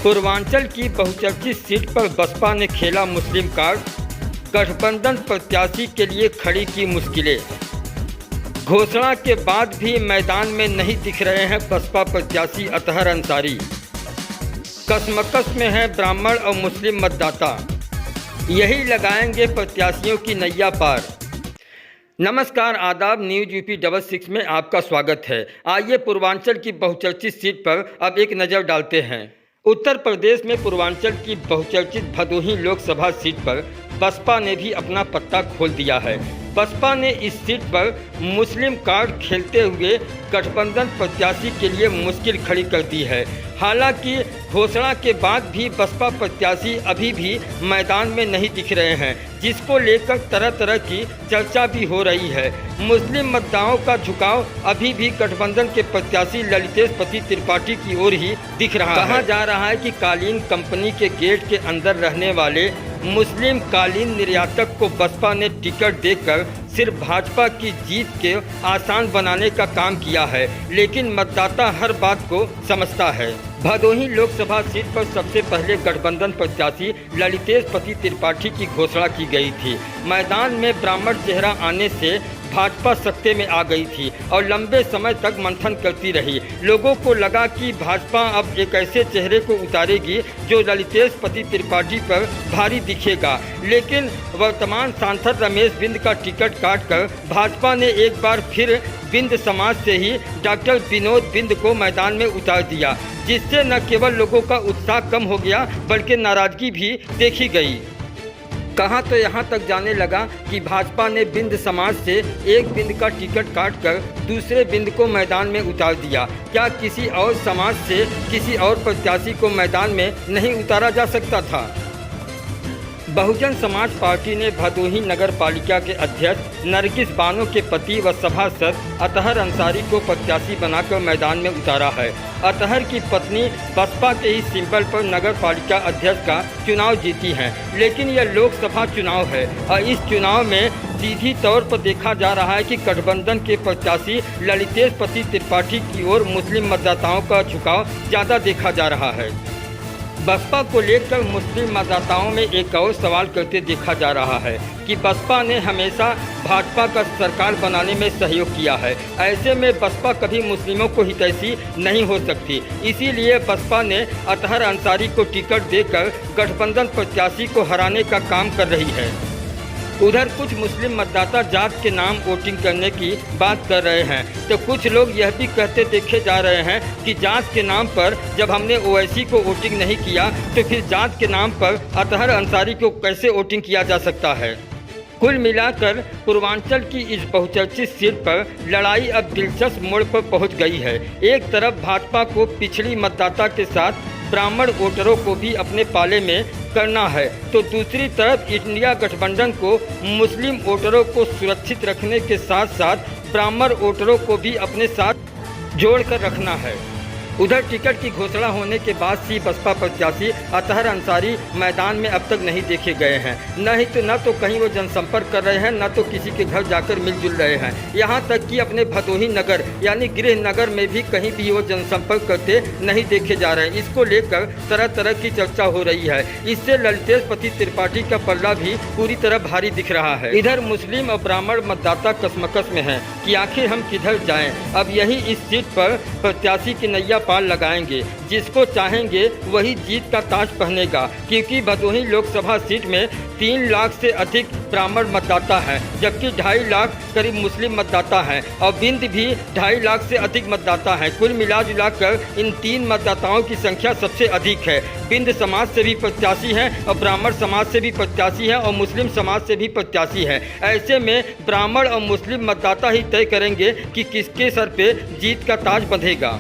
पूर्वांचल की बहुचर्चित सीट पर बसपा ने खेला मुस्लिम कार्ड, गठबंधन प्रत्याशी के लिए खड़ी की मुश्किलें। घोषणा के बाद भी मैदान में नहीं दिख रहे हैं बसपा प्रत्याशी अतहर अंसारी। कशमकश में हैं ब्राह्मण और मुस्लिम मतदाता, यही लगाएंगे प्रत्याशियों की नैया पार। नमस्कार, आदाब। न्यूज यूपी 66 में आपका स्वागत है। आइए पूर्वांचल की बहुचर्चित सीट पर अब एक नज़र डालते हैं। उत्तर प्रदेश में पूर्वांचल की बहुचर्चित भदोही लोकसभा सीट पर बसपा ने भी अपना पत्ता खोल दिया है। बसपा ने इस सीट पर मुस्लिम कार्ड खेलते हुए गठबंधन प्रत्याशी के लिए मुश्किल खड़ी कर दी है। हालांकि घोषणा के बाद भी बसपा प्रत्याशी अभी भी मैदान में नहीं दिख रहे हैं, जिसको लेकर तरह तरह की चर्चा भी हो रही है। मुस्लिम मतदाताओं का झुकाव अभी भी गठबंधन के प्रत्याशी ललितेश पति त्रिपाठी की ओर ही दिख रहा है। कहा जा रहा है कि कालीन कंपनी के गेट के अंदर रहने वाले मुस्लिम कालीन निर्यातक को बसपा ने टिकट देकर सिर्फ भाजपा की जीत के आसान बनाने का काम किया है, लेकिन मतदाता हर बात को समझता है। भदोही लोकसभा सीट पर सबसे पहले गठबंधन प्रत्याशी ललितेश पति त्रिपाठी की घोषणा की गई थी। मैदान में ब्राह्मण चेहरा आने से भाजपा सत्ते में आ गई थी और लंबे समय तक मंथन करती रही। लोगों को लगा कि भाजपा अब एक ऐसे चेहरे को उतारेगी जो ललितेश पति त्रिपाठी पर भारी दिखेगा, लेकिन वर्तमान सांसद रमेश बिंद का टिकट काटकर भाजपा ने एक बार फिर बिंद समाज से ही डॉक्टर विनोद बिंद को मैदान में उतार दिया, जिससे न केवल लोगों का उत्साह कम हो गया बल्कि नाराजगी भी देखी गई। कहाँ तो यहाँ तक जाने लगा कि भाजपा ने बिंद समाज से एक बिंद का टिकट काटकर दूसरे बिंद को मैदान में उतार दिया। क्या किसी और समाज से किसी और प्रत्याशी को मैदान में नहीं उतारा जा सकता था? बहुजन समाज पार्टी ने भदोही नगर पालिका के अध्यक्ष नरगिस बानो के पति व सभासद अतहर अंसारी को प्रत्याशी बनाकर मैदान में उतारा है। अतहर की पत्नी बसपा के ही सिंबल पर नगर पालिका अध्यक्ष का चुनाव जीती हैं, लेकिन यह लोकसभा चुनाव है और इस चुनाव में सीधी तौर पर देखा जा रहा है कि गठबंधन के प्रत्याशी ललितेश पति त्रिपाठी की ओर मुस्लिम मतदाताओं का झुकाव ज़्यादा देखा जा रहा है। बसपा को लेकर मुस्लिम मतदाताओं में एक और सवाल करते देखा जा रहा है कि बसपा ने हमेशा भाजपा का सरकार बनाने में सहयोग किया है। ऐसे में बसपा कभी मुस्लिमों को हितैषी नहीं हो सकती, इसीलिए बसपा ने अतहर अंसारी को टिकट देकर गठबंधन प्रत्याशी को हराने का काम कर रही है। उधर कुछ मुस्लिम मतदाता जात के नाम वोटिंग करने की बात कर रहे हैं, तो कुछ लोग यह भी कहते देखे जा रहे हैं कि जात के नाम पर जब हमने ओवैसी को वोटिंग नहीं किया तो फिर जात के नाम पर अतहर अंसारी को कैसे वोटिंग किया जा सकता है। कुल मिलाकर पूर्वांचल की इस बहुचर्चित सीट पर लड़ाई अब दिलचस्प मोड़ पर पहुंच गई है। एक तरफ भाजपा को पिछड़ी मतदाता के साथ ब्राह्मण वोटरों को भी अपने पाले में करना है, तो दूसरी तरफ इंडिया गठबंधन को मुस्लिम वोटरों को सुरक्षित रखने के साथ साथ ब्राह्मण वोटरों को भी अपने साथ जोड़कर रखना है। उधर टिकट की घोषणा होने के बाद से बसपा प्रत्याशी अतहर अंसारी मैदान में अब तक नहीं देखे गए हैं। न तो कहीं वो जनसंपर्क कर रहे हैं, न तो किसी के घर जाकर मिलजुल रहे हैं। यहाँ तक कि अपने भदोही नगर यानी गृह नगर में भी कहीं भी वो जनसंपर्क करते नहीं देखे जा रहे हैं। इसको लेकर तरह तरह की चर्चा हो रही है। इससे ललितेश पति त्रिपाठी का पल्ला भी पूरी तरह भारी दिख रहा है। इधर मुस्लिम और ब्राह्मण मतदाता कशमकश में हैं कि आखिर हम किधर जाएं। अब यही इस सीट पर प्रत्याशी की नैया पार लगाएंगे, जिसको चाहेंगे वही जीत का ताज पहनेगा, क्योंकि भदोही लोकसभा सीट में 3 लाख से अधिक ब्राह्मण मतदाता हैं, जबकि 2.5 लाख करीब मुस्लिम मतदाता हैं और बिंद भी 2.5 लाख से अधिक मतदाता हैं। कुल मिलाजुलाकर इन 3 मतदाताओं की संख्या सबसे अधिक है। बिंद समाज से भी प्रत्याशी हैं और ब्राह्मण समाज से भी प्रत्याशी हैं और मुस्लिम समाज से भी प्रत्याशी हैं। ऐसे में ब्राह्मण और मुस्लिम मतदाता ही तय करेंगे कि किसके सर पे जीत का ताज बंधेगा।